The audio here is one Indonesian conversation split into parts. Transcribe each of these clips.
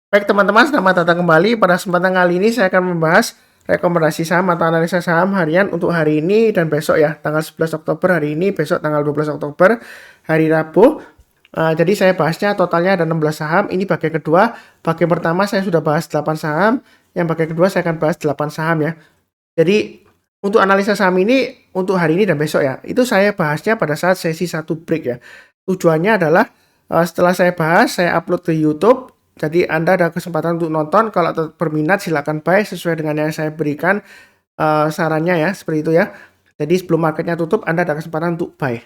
Baik teman-teman, selamat datang kembali. Pada kesempatan kali ini saya akan membahas rekomendasi saham atau analisa saham harian untuk hari ini dan besok ya. Tanggal 11 Oktober hari ini, besok tanggal 12 Oktober hari Rabu. Jadi saya bahasnya totalnya ada 16 saham. Ini bagian kedua. Bagian pertama saya sudah bahas 8 saham. Yang bagian kedua saya akan bahas 8 saham ya. Jadi untuk analisa saham ini untuk hari ini dan besok ya. Itu saya bahasnya pada saat sesi 1 break ya. Tujuannya adalah setelah saya bahas, saya upload ke YouTube. Jadi Anda ada kesempatan untuk nonton. Kalau berminat silakan buy sesuai dengan yang saya berikan sarannya ya, seperti itu ya. Jadi sebelum marketnya tutup, Anda ada kesempatan untuk buy.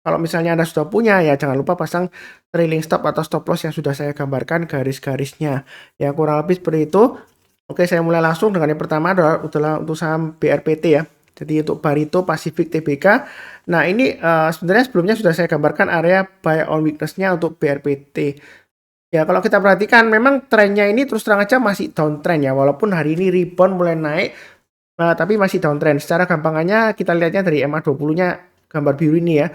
Kalau misalnya Anda sudah punya, ya jangan lupa pasang trailing stop atau stop loss yang sudah saya gambarkan garis-garisnya. Ya kurang lebih seperti itu. Oke, saya mulai langsung dengan yang pertama adalah untuk saham BRPT ya. Jadi untuk Barito Pacific Tbk. Nah ini sebenarnya sebelumnya sudah saya gambarkan area buy on weakness-nya untuk BRPT. Ya, kalau kita perhatikan memang trennya ini terus terang aja masih downtrend ya. Walaupun hari ini rebound mulai naik, tapi masih downtrend. Secara gampangannya kita lihatnya dari MA20-nya gambar biru ini ya.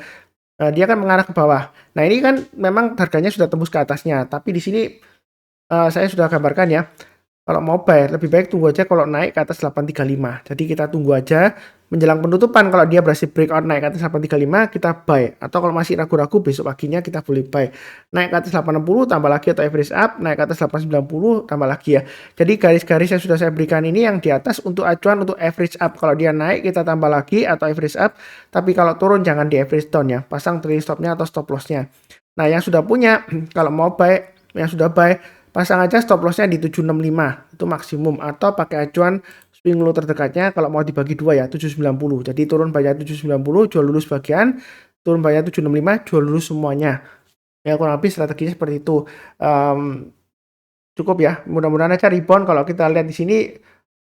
Dia kan mengarah ke bawah. Nah, ini kan memang harganya sudah tembus ke atasnya. Tapi di sini saya sudah gambarkan ya. Kalau mau buy, lebih baik tunggu aja kalau naik ke atas 835. Jadi kita tunggu aja menjelang penutupan. Kalau dia berhasil breakout naik ke atas 835, kita buy. Atau kalau masih ragu-ragu, besok paginya kita boleh buy. Naik ke atas 860, tambah lagi atau average up. Naik ke atas 890, tambah lagi ya. Jadi garis-garis yang sudah saya berikan ini yang di atas untuk acuan untuk average up. Kalau dia naik, kita tambah lagi atau average up. Tapi kalau turun, jangan di average down ya. Pasang trailing stopnya atau stop lossnya. Nah, yang sudah punya, kalau mau buy, yang sudah buy, pasang aja stop lossnya di 765 itu maksimum, atau pakai acuan swing low terdekatnya kalau mau dibagi dua ya 790. Jadi turun bayar 790, jual dulu sebagian, turun bayar 765, jual dulu semuanya. Ya kurang lebih strateginya seperti itu. Cukup ya, mudah-mudahan aja rebound. Kalau kita lihat di sini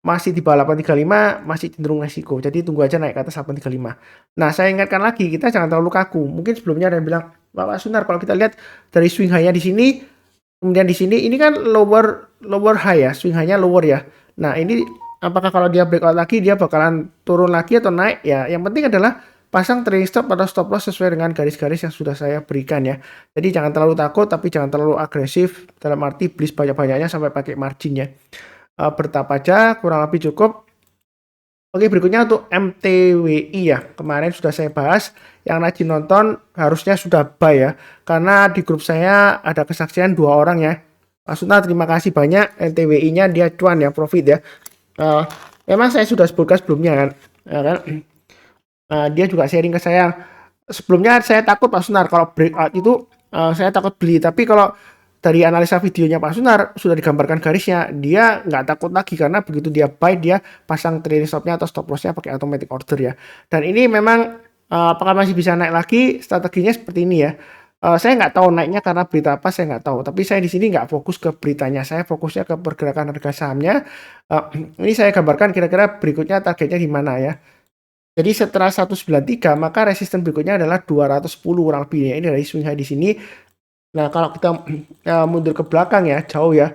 masih di bawah 835, masih cenderung resiko. Jadi tunggu aja naik ke atas 835. Nah, saya ingatkan lagi, kita jangan terlalu kaku. Mungkin sebelumnya ada yang bilang, Bapak Sunar, kalau kita lihat dari swing high-nya di sini, kemudian di sini ini kan lower high ya, swing high-nya lower ya. Nah, ini apakah kalau dia breakout lagi dia bakalan turun lagi atau naik ya? Yang penting adalah pasang trailing stop atau stop loss sesuai dengan garis-garis yang sudah saya berikan ya. Jadi jangan terlalu takut tapi jangan terlalu agresif, dalam arti beli banyak-banyaknya sampai pakai margin ya. Bertahap aja, kurang lebih cukup. Oke, berikutnya untuk MTWI ya. Kemarin sudah saya bahas, yang rajin nonton harusnya sudah buy ya. Karena di grup saya ada kesaksian 2 orang ya. Pak Suna, terima kasih banyak. MTWI-nya dia cuan ya, profit ya. Memang saya sudah sebutkan sebelumnya kan. Ya kan? Dia juga sharing ke saya. Sebelumnya saya takut Pak Sunar kalau breakout itu saya takut beli. Tapi kalau dari analisa videonya Pak Sunar sudah digambarkan garisnya, dia nggak takut lagi karena begitu dia buy dia pasang trailing stopnya atau stop lossnya pakai automatic order ya. Dan ini memang apakah masih bisa naik lagi, strateginya seperti ini ya. Saya nggak tahu naiknya karena berita apa, saya nggak tahu. Tapi saya di sini nggak fokus ke beritanya, saya fokusnya ke pergerakan harga sahamnya. Ini saya gambarkan kira-kira berikutnya targetnya di mana ya. Jadi setelah 193 maka resisten berikutnya adalah 210 kurang lebih ya. Ini dari swing high di sini. Nah, kalau kita mundur ke belakang ya, jauh ya.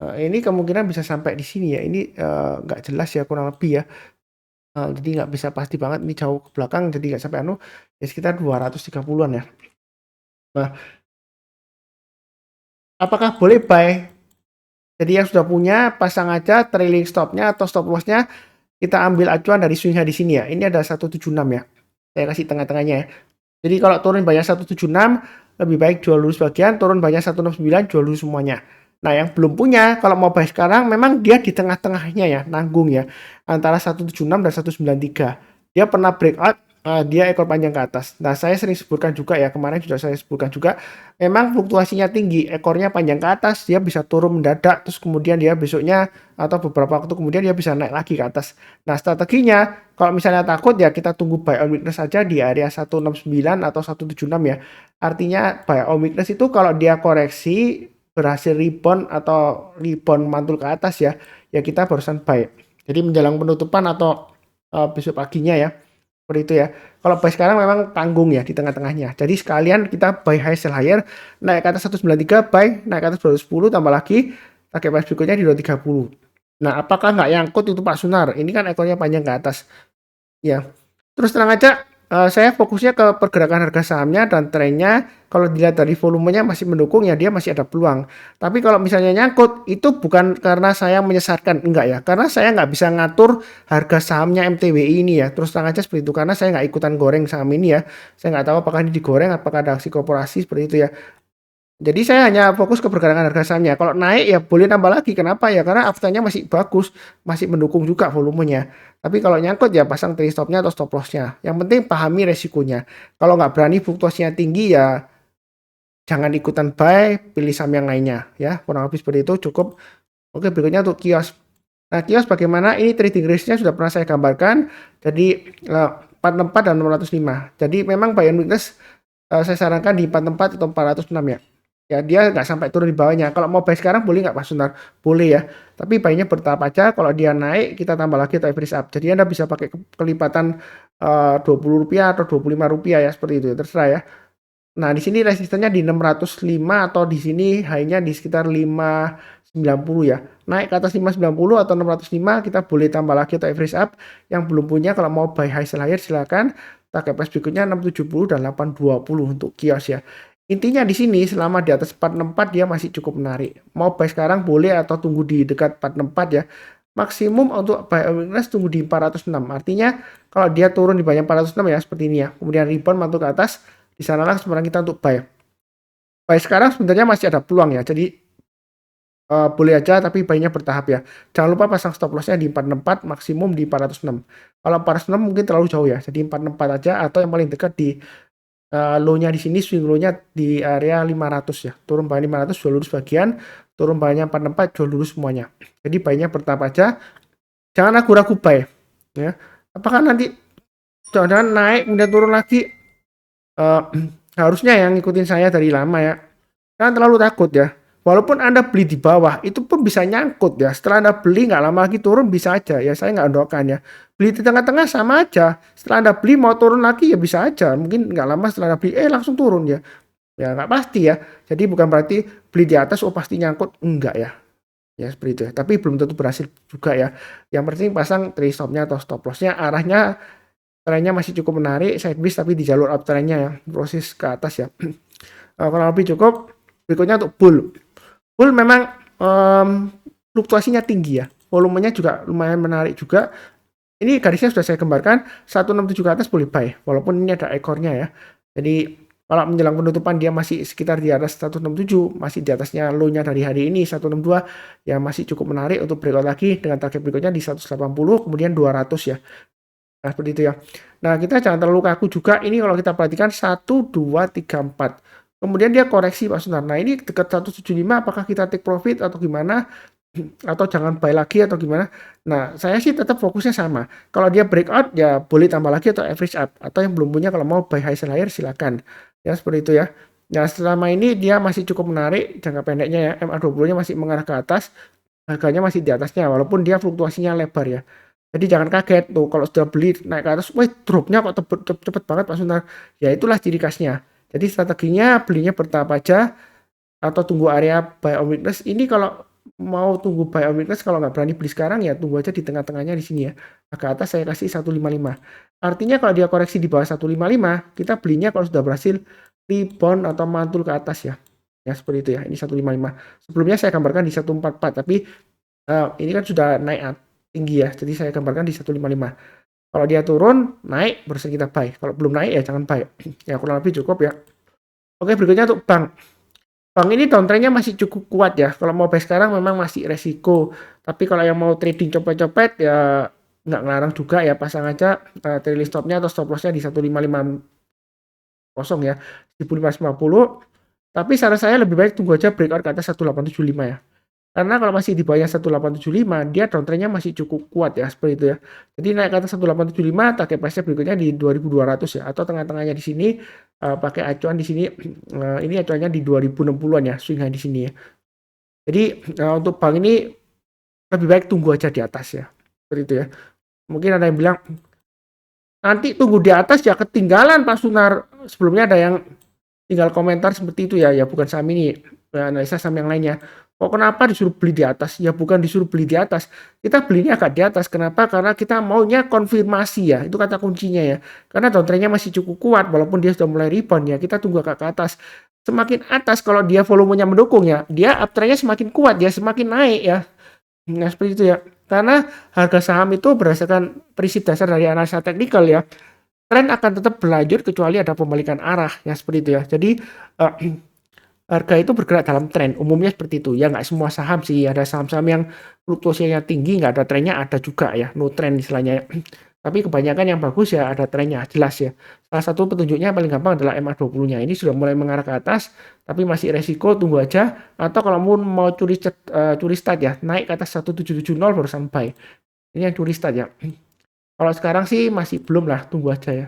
Ini kemungkinan bisa sampai di sini ya. Ini nggak jelas ya kurang lebih ya. Jadi nggak bisa pasti banget ini jauh ke belakang, jadi nggak sampai ya sekitar 230-an ya. Nah, apakah boleh buy? Jadi yang sudah punya pasang aja trailing stopnya atau stop lossnya, kita ambil acuan dari swing high di sini ya. Ini ada 176 ya. Saya kasih tengah-tengahnya ya. Jadi kalau turun banyak 176, lebih baik jual dulu sebagian, turun banyak 169, jual dulu semuanya. Nah, yang belum punya, kalau mau buy sekarang, memang dia di tengah-tengahnya ya, nanggung ya, antara 176 dan 193. Dia pernah breakout, dia ekor panjang ke atas. Nah, saya sering sebutkan juga ya, kemarin sudah saya sebutkan juga, memang fluktuasinya tinggi, ekornya panjang ke atas, dia bisa turun mendadak, terus kemudian dia besoknya atau beberapa waktu kemudian dia bisa naik lagi ke atas. Nah, strateginya, kalau misalnya takut ya kita tunggu buy on weakness saja di area 169 atau 176 ya. Artinya buy on weakness itu kalau dia koreksi berhasil rebound atau rebound mantul ke atas ya, ya kita barusan buy. Jadi menjelang penutupan atau besok paginya ya. Seperti itu ya. Kalau buy sekarang memang tanggung ya di tengah-tengahnya. Jadi sekalian kita buy high sell higher, naik ke atas 193 buy, naik ke atas 210 tambah lagi target price berikutnya di 230. Nah, apakah nggak nyangkut itu Pak Sunar? Ini kan ekornya panjang ke atas. Ya. Terus terang aja saya fokusnya ke pergerakan harga sahamnya dan trennya. Kalau dilihat dari volumenya masih mendukung ya dia masih ada peluang. Tapi kalau misalnya nyangkut itu bukan karena saya menyesatkan, enggak ya. Karena saya nggak bisa ngatur harga sahamnya MTWI ini ya. Terus terang aja seperti itu karena saya nggak ikutan goreng saham ini ya. Saya nggak tahu apakah ini digoreng, apakah ada aksi korporasi seperti itu ya. Jadi saya hanya fokus ke pergerakan harga sahamnya. Kalau naik ya boleh nambah lagi. Kenapa ya? Karena afternya masih bagus, masih mendukung juga volumenya. Tapi kalau nyangkut ya pasang trade stopnya atau stop lossnya. Yang penting pahami resikonya. Kalau nggak berani fluktuasinya tinggi ya jangan ikutan buy, pilih saham yang lainnya ya. Kurang lebih seperti itu cukup. Oke, berikutnya untuk kios. Nah, kios bagaimana? Ini trading range-nya sudah pernah saya gambarkan. Jadi 464 dan 605. Jadi memang buy and weakness saya sarankan di 44 atau 406 ya. Ya dia nggak sampai turun di bawahnya. Kalau mau buy sekarang boleh nggak Pak Sunar? Boleh ya. Tapi buy-nya bertahap aja. Kalau dia naik kita tambah lagi atau average up. Jadi Anda bisa pakai kelipatan Rp20 atau Rp25 ya seperti itu. Terserah ya. Nah di sini resistennya di 605 atau di sini high-nya di sekitar 590 ya. Naik ke atas 590 atau 605 kita boleh tambah lagi atau average up. Yang belum punya kalau mau buy high sell higher silakan. Target price berikutnya 670 dan 820 untuk kios ya. Intinya di sini selama di atas 464 dia masih cukup menarik. Mau buy sekarang boleh atau tunggu di dekat 464 ya. Maksimum untuk buy weakness tunggu di 406. Artinya kalau dia turun di bawah 406 ya seperti ini ya. Kemudian rebound mantul ke atas, di sanalah kesempatan kita untuk buy. Buy sekarang sebenarnya masih ada peluang ya. Jadi boleh aja tapi buy-nya bertahap ya. Jangan lupa pasang stop loss-nya di 464, maksimum di 406. Kalau 406 mungkin terlalu jauh ya. Jadi 464 aja atau yang paling dekat di low-nya di sini, swing low-nya di area 500 ya. Turun buy 500 jual lurus bagian, turun buy-nya 464 jual lurus semuanya. Jadi buy-nya bertahap aja. Jangan ragu-ragu buy ya. Apakah nanti jangan-jangan naik kemudian turun lagi? Harusnya yang ngikutin saya dari lama ya. Jangan terlalu takut ya. Walaupun Anda beli di bawah, itu pun bisa nyangkut ya. Setelah Anda beli nggak lama lagi turun bisa aja. Ya saya nggak doakan ya. Beli di tengah-tengah sama aja. Setelah Anda beli mau turun lagi ya bisa aja. Mungkin nggak lama setelah Anda beli, langsung turun ya. Ya nggak pasti ya. Jadi bukan berarti beli di atas, oh pasti nyangkut. Enggak ya. Ya seperti itu ya. Tapi belum tentu berhasil juga ya. Yang penting pasang trade stop-nya atau stop loss-nya. Arahnya, trennya masih cukup menarik. Sideways tapi di jalur uptrend-nya ya. Proses ke atas ya. Kurang lebih cukup. Berikutnya untuk bull. Bull memang fluktuasinya tinggi ya. Volumenya juga lumayan menarik juga. Ini garisnya sudah saya gambarkan. 167 ke atas boleh buy. Walaupun ini ada ekornya ya. Jadi kalau menjelang penutupan dia masih sekitar di atas 167. Masih di atasnya low-nya dari hari ini 162. Ya masih cukup menarik untuk breakout lagi. Dengan target berikutnya di 180. Kemudian 200 ya. Nah seperti itu ya. Nah kita jangan terlalu kaku juga. Ini kalau kita perhatikan 1, 2, 3, 4. Kemudian dia koreksi Pak Sunar. Nah ini dekat 175 apakah kita take profit atau gimana? Atau jangan buy lagi atau gimana? Nah saya sih tetap fokusnya sama. Kalau dia breakout ya boleh tambah lagi atau average up. Atau yang belum punya kalau mau buy high sell higher silakan. Ya seperti itu ya. Nah selama ini dia masih cukup menarik jangka pendeknya ya. MA20-nya masih mengarah ke atas. Harganya masih di atasnya walaupun dia fluktuasinya lebar ya. Jadi jangan kaget tuh kalau sudah beli naik ke atas, wah dropnya kok cepet banget Pak Sunar. Ya itulah ciri khasnya. Jadi strateginya belinya bertahap aja atau tunggu area buy on weakness. Ini kalau mau tunggu buy on weakness kalau nggak berani beli sekarang ya tunggu aja di tengah-tengahnya di sini ya. Agak atas saya kasih 155. Artinya kalau dia koreksi di bawah 155, kita belinya kalau sudah berhasil rebound atau mantul ke atas ya. Ya seperti itu ya. Ini 155. Sebelumnya saya gambarkan di 144 tapi ini kan sudah naik tinggi ya. Jadi saya gambarkan di 155. Kalau dia turun, naik, baru kita buy. Kalau belum naik ya jangan buy. Ya kurang lebih cukup ya. Oke, berikutnya untuk bank. Bank ini downtrendnya masih cukup kuat ya. Kalau mau buy sekarang memang masih resiko. Tapi kalau yang mau trading copet-copet ya nggak ngelarang juga ya. Pasang aja trailing stopnya atau stop lossnya di 1550 ya. 1550. Tapi saran saya lebih baik tunggu aja breakout ke atas 1875 ya. Karena kalau masih di bawahnya 1875, dia downtrendnya masih cukup kuat ya, seperti itu ya. Jadi naik ke atas 1875, target price-nya berikutnya di 2200 ya, atau tengah-tengahnya di sini pakai acuan di sini, ini acuannya di 2060-an ya, swing high di sini ya. Jadi untuk bank ini lebih baik tunggu aja di atas ya, seperti itu ya. Mungkin ada yang bilang, nanti tunggu di atas ya ketinggalan Pak Sunar. Sebelumnya ada yang tinggal komentar seperti itu ya, ya bukan saham ini. analisa saham yang lainnya. Kok kenapa disuruh beli di atas? Ya bukan disuruh beli di atas, kita belinya agak di atas. Kenapa? Karena kita maunya konfirmasi ya, itu kata kuncinya ya. Karena downtrendnya masih cukup kuat, walaupun dia sudah mulai rebound ya, kita tunggu agak ke atas. Semakin atas kalau dia volumenya mendukung ya, dia uptrendnya semakin kuat ya, semakin naik ya. Nah seperti itu ya. Karena harga saham itu berdasarkan prinsip dasar dari analisa teknikal ya, tren akan tetap berlanjut kecuali ada pembalikan arah ya seperti itu ya. Jadi uh, harga itu bergerak dalam tren, umumnya seperti itu. Ya nggak semua saham sih, ada saham-saham yang fluktuasinya tinggi, nggak ada trennya, ada juga ya, no trend istilahnya. Tapi kebanyakan yang bagus ya ada trennya, jelas ya. Salah satu petunjuknya paling gampang adalah MA20-nya. Ini sudah mulai mengarah ke atas, tapi masih resiko, tunggu aja. Atau kalau mau curi start ya, naik ke atas 1770 barusan buy. Ini yang curi start ya. Kalau sekarang sih masih belum lah, tunggu aja ya.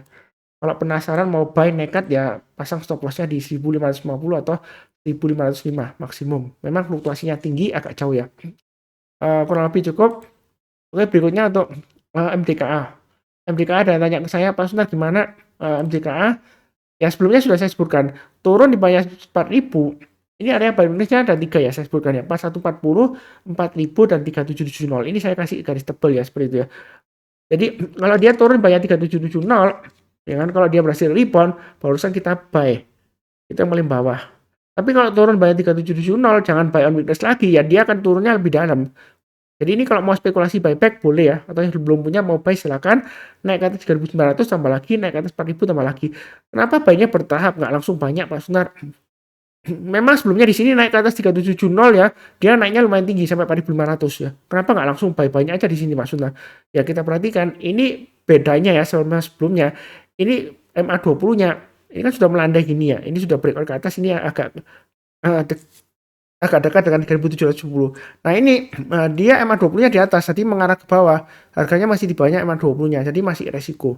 Kalau penasaran mau buy nekat ya pasang stop lossnya di 1550 atau 1505 maksimum. Memang fluktuasinya tinggi, agak jauh ya. Kurang lebih cukup. Oke, berikutnya untuk MDKA. MDKA ada tanya ke saya, Pak Sunar gimana MDKA? Ya sebelumnya sudah saya sebutkan, turun di bawah 4.000. Ini area buy minusnya ada 3 ya, saya sebutkan ya. 4140, 4.000 dan 3770. Ini saya kasih garis tebal ya, seperti itu ya. Jadi kalau dia turun banyak 3770, ya kan, kalau dia berhasil rebound, barusan kita buy. Itu yang paling bawah. Tapi kalau turun banyak 3770, jangan buy on weakness lagi ya, dia akan turunnya lebih dalam. Jadi ini kalau mau spekulasi buyback boleh ya, atau yang belum punya mau buy silakan, naik ke atas 3.900 tambah lagi, naik ke atas 4.000 tambah lagi. Kenapa buy-nya bertahap, nggak langsung banyak Pak Sunar? Memang sebelumnya di sini naik ke atas 3770 ya, dia naiknya lumayan tinggi sampai 4.500 ya. Kenapa nggak langsung buy-buy-nya aja di sini Mas Sunar? Ya kita perhatikan, ini bedanya ya sama sebelumnya. Ini MA20-nya, ini kan sudah melandai gini ya, ini sudah breakout ke atas, ini agak agak dekat dengan 3.710. Nah ini dia MA20-nya di atas, jadi mengarah ke bawah. Harganya masih di bawahnya MA20-nya, jadi masih resiko.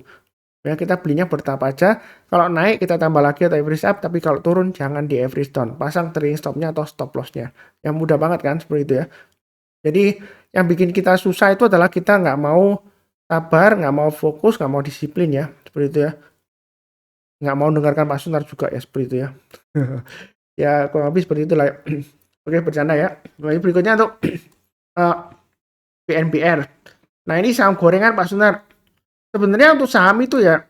Ya, kita belinya bertahap aja. Kalau naik kita tambah lagi atau average up, tapi kalau turun jangan di average down. Pasang trailing stopnya atau stop lossnya. Yang mudah banget kan seperti itu ya. Jadi yang bikin kita susah itu adalah kita nggak mau sabar, nggak mau fokus, nggak mau disiplin ya. Seperti itu ya. Nggak mau dengarkan Pak Sunar juga ya seperti itu ya. Ya kurang lebih seperti itulah. Oke bercanda ya. Lalu berikutnya untuk PNBR. Nah ini saham gorengan Pak Sunar. Sebenarnya untuk saham itu ya,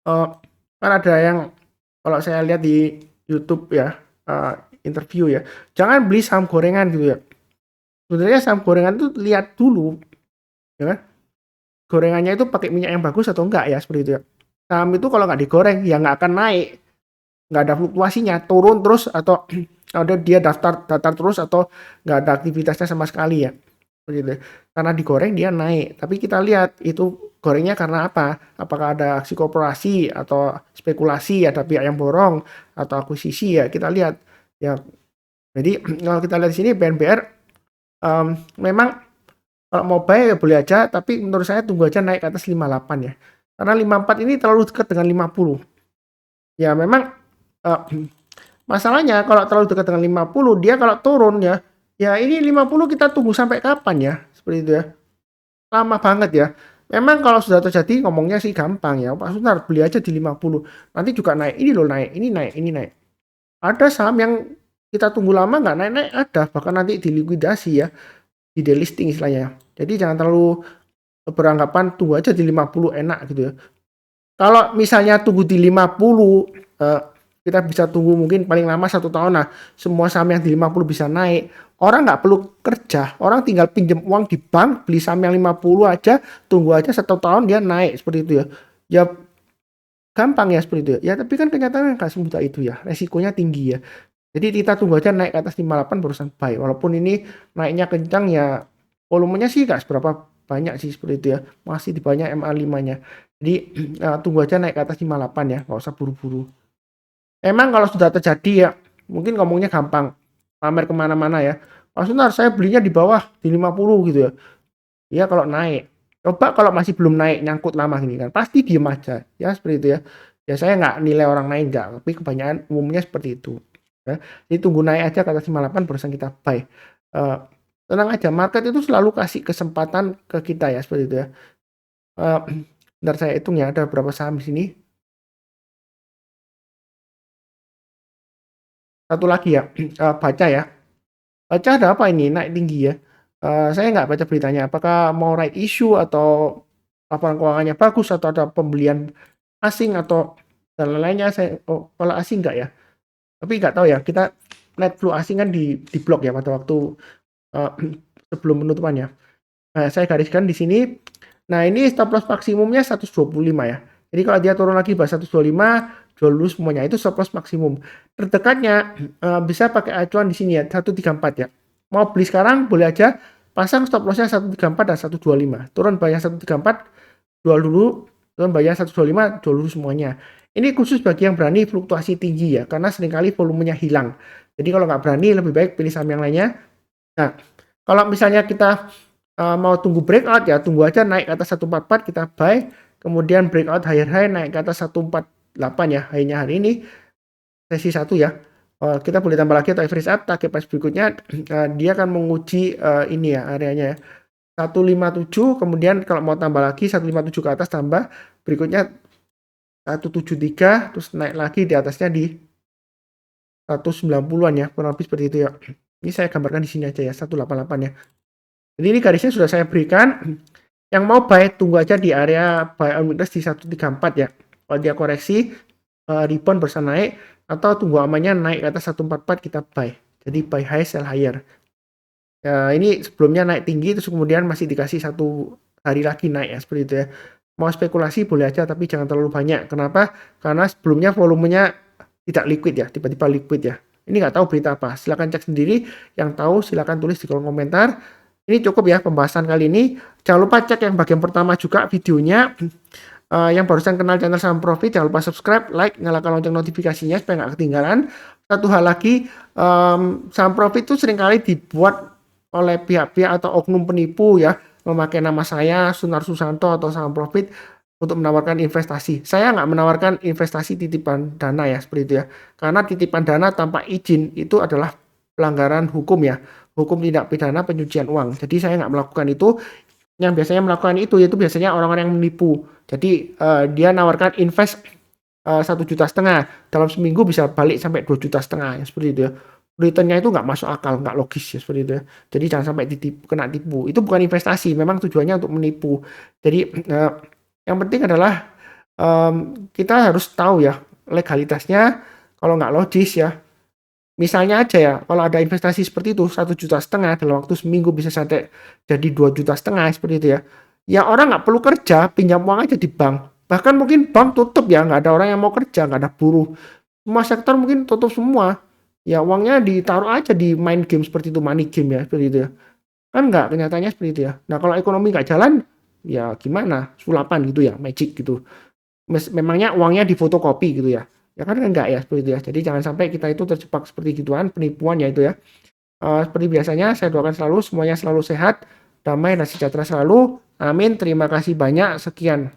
kan ada yang kalau saya lihat di YouTube ya, interview ya, jangan beli saham gorengan gitu ya. Sebenarnya saham gorengan itu lihat dulu, ya kan? Gorengannya itu pakai minyak yang bagus atau enggak ya, seperti itu ya. Saham itu kalau nggak digoreng ya nggak akan naik, nggak ada fluktuasinya, turun terus atau ada dia datar terus atau nggak ada aktivitasnya sama sekali ya. Begitu. Karena digoreng dia naik. Tapi kita lihat itu gorengnya karena apa? Apakah ada aksi korporasi atau spekulasi, ada pihak yang borong atau akuisisi ya kita lihat. Ya, jadi kalau kita lihat di sini BNBR memang kalau mau buy ya boleh aja, tapi menurut saya tunggu aja naik ke atas 58 ya. Karena 54 ini terlalu dekat dengan 50. Ya memang uh, masalahnya kalau terlalu dekat dengan 50, dia kalau turun ya, ya ini 50 kita tunggu sampai kapan ya? Seperti itu ya. Lama banget ya. Memang kalau sudah terjadi ngomongnya sih gampang ya. Pak Sunar beli aja di 50. Nanti juga naik. Ini loh naik, ini naik, ini naik. Ada saham yang kita tunggu lama nggak naik-naik ada. Bahkan nanti dilikuidasi ya. Di delisting istilahnya. Jadi jangan terlalu beranggapan tunggu aja di 50 enak gitu ya. Kalau misalnya tunggu di 50, kita bisa tunggu mungkin paling lama 1 tahun. Nah, semua saham yang di 50 bisa naik. Orang nggak perlu kerja, orang tinggal pinjam uang di bank, beli saham yang 50 aja, tunggu aja 1 tahun dia naik seperti itu ya. Ya gampang ya seperti itu ya. Ya tapi kan kenyataannya nggak semudah itu ya, resikonya tinggi ya. Jadi kita tunggu aja naik ke atas 58 barusan buy. Walaupun ini naiknya kencang ya, volumenya sih nggak seberapa banyak sih seperti itu ya. Masih di banyak MA5-nya. Jadi tunggu aja naik ke atas 58 ya, nggak usah buru-buru. Emang kalau sudah terjadi ya, mungkin ngomongnya gampang, pamer kemana-mana ya. Pak Sunar, saya belinya di bawah, di 50 gitu ya. Ya kalau naik. Coba kalau masih belum naik, nyangkut lama gini kan, pasti diem aja. Ya seperti itu ya. Ya saya nggak nilai orang lain nggak, tapi kebanyakan umumnya seperti itu. Ya. Jadi tunggu naik aja ke atas 58 barusan kita buy. Tenang aja, market itu selalu kasih kesempatan ke kita ya, seperti itu ya. Bentar saya hitung ya, ada berapa saham di sini. satu lagi ya, baca ya. Baca ada apa ini naik tinggi ya? Saya nggak baca beritanya. Apakah mau right issue atau laporan keuangannya bagus atau ada pembelian asing atau dan lain-lainnya. Kalau asing nggak ya? Tapi nggak tahu ya. Kita net flow asing kan di blok ya pada waktu uh, sebelum penutupannya. Nah, saya gariskan di sini. Nah, ini stop loss maksimumnya 125 ya. Jadi kalau dia turun lagi bahas 125, jual dulu semuanya. Itu stop loss maksimum. Terdekatnya bisa pakai acuan di sini ya, 134 ya. Mau beli sekarang boleh aja pasang stop lossnya 134 dan 125. Turun bayar 134, jual dulu. Turun bayar 125, jual dulu semuanya. Ini khusus bagi yang berani fluktuasi tinggi ya, karena seringkali volumenya hilang. Jadi kalau nggak berani, lebih baik pilih saham yang lainnya. Nah, kalau misalnya kita mau tunggu breakout ya, tunggu aja naik ke atas 144 kita buy, kemudian breakout higher high naik ke atas 148 ya, high-nya hari ini sesi 1 ya. Kita boleh tambah lagi atau average up, target price berikutnya dia akan menguji ini ya areanya ya. 157, kemudian kalau mau tambah lagi 157 ke atas tambah, berikutnya 173 terus naik lagi di atasnya di 190-an ya, kurang lebih seperti itu ya. Ini saya gambarkan di sini aja ya, 188 ya. Jadi ini garisnya sudah saya berikan. Yang mau buy tunggu aja di area buy on weakness di 134 ya. Kalau dia koreksi rebound berusaha naik atau tunggu amannya naik ke atas 144 kita buy. Jadi buy high sell higher. Ya, ini sebelumnya naik tinggi terus kemudian masih dikasih 1 hari lagi naik ya seperti itu ya. Mau spekulasi boleh aja tapi jangan terlalu banyak. Kenapa? Karena sebelumnya volumenya tidak liquid ya, tiba-tiba liquid ya. Ini nggak tahu berita apa. Silahkan cek sendiri. Yang tahu silahkan tulis di kolom komentar. Ini cukup ya pembahasan kali ini. Jangan lupa cek yang bagian pertama juga videonya. Yang barusan kenal channel Saham Profit, jangan lupa subscribe, like, nyalakan lonceng notifikasinya supaya nggak ketinggalan. Satu hal lagi, Saham Profit itu seringkali dibuat oleh pihak-pihak atau oknum penipu ya, memakai nama saya, Sunar Susanto atau Saham Profit untuk menawarkan investasi. Saya nggak menawarkan investasi titipan dana ya, seperti itu ya. Karena titipan dana tanpa izin itu adalah pelanggaran hukum ya. Hukum tindak pidana pencucian uang. Jadi saya nggak melakukan itu. Yang biasanya melakukan itu yaitu biasanya orang-orang yang menipu. Jadi dia nawarkan invest 1,5 juta dalam seminggu bisa balik sampai 2,5 juta ya, seperti itu ya. Returnnya itu nggak masuk akal, nggak logis ya seperti itu ya. Jadi jangan sampai kena tipu. Itu bukan investasi, memang tujuannya untuk menipu. Jadi yang penting adalah kita harus tahu ya legalitasnya. Kalau nggak logis ya. Misalnya aja ya, kalau ada investasi seperti itu 1,5 juta dalam waktu seminggu bisa sampai jadi 2,5 juta seperti itu ya. Ya orang nggak perlu kerja, pinjam uang aja di bank. Bahkan mungkin bank tutup ya, nggak ada orang yang mau kerja, nggak ada buruh. Semua sektor mungkin tutup semua. Ya uangnya ditaruh aja di main game seperti itu, money game ya, seperti itu ya. Kan nggak, kenyataannya seperti itu ya. Nah kalau ekonomi nggak jalan, ya gimana? Sulapan gitu ya, magic gitu. Memangnya uangnya difotokopi gitu ya. Ya kan enggak ya seperti itu ya. Jadi jangan sampai kita itu terjebak seperti gituan, penipuan ya itu ya. Seperti biasanya saya doakan selalu semuanya selalu sehat, damai dan sejahtera selalu. Amin. Terima kasih banyak. Sekian.